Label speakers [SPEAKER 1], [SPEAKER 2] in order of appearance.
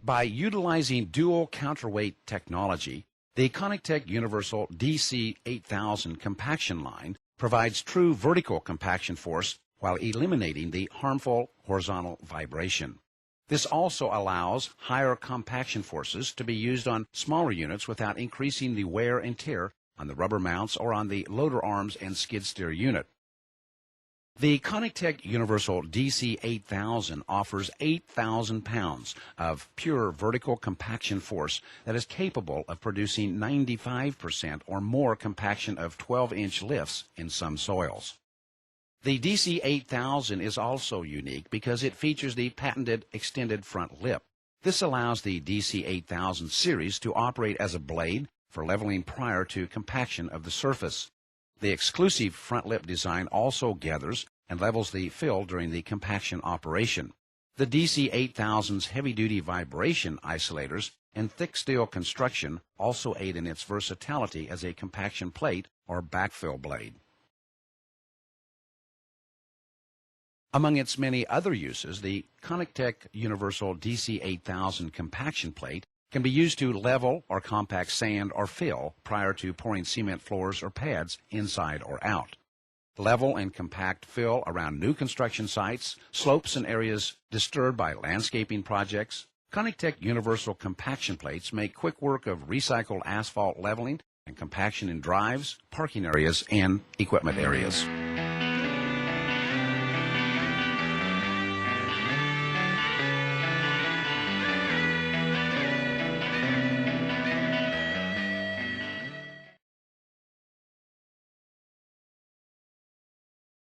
[SPEAKER 1] By utilizing dual counterweight technology, the Connectech Universal DC8000 compaction line provides true vertical compaction force while eliminating the harmful horizontal vibration. This also allows higher compaction forces to be used on smaller units without increasing the wear and tear on the rubber mounts or on the loader arms and skid steer unit. The Connectech Universal DC8000 offers 8,000 pounds of pure vertical compaction force that is capable of producing 95% or more compaction of 12-inch lifts in some soils. The DC8000 is also unique because it features the patented extended front lip. This allows the DC8000 series to operate as a blade for leveling prior to compaction of the surface. The exclusive front lip design also gathers and levels the fill during the compaction operation. The DC8000's heavy-duty vibration isolators and thick steel construction also aid in its versatility as a compaction plate or backfill blade. Among its many other uses, the Connectech Universal DC8000 compaction plate can be used to level or compact sand or fill prior to pouring cement floors or pads inside or out. Level and compact fill around new construction sites, slopes and areas disturbed by landscaping projects. Connectech Universal compaction plates make quick work of recycled asphalt leveling and compaction in drives, parking areas, and equipment areas.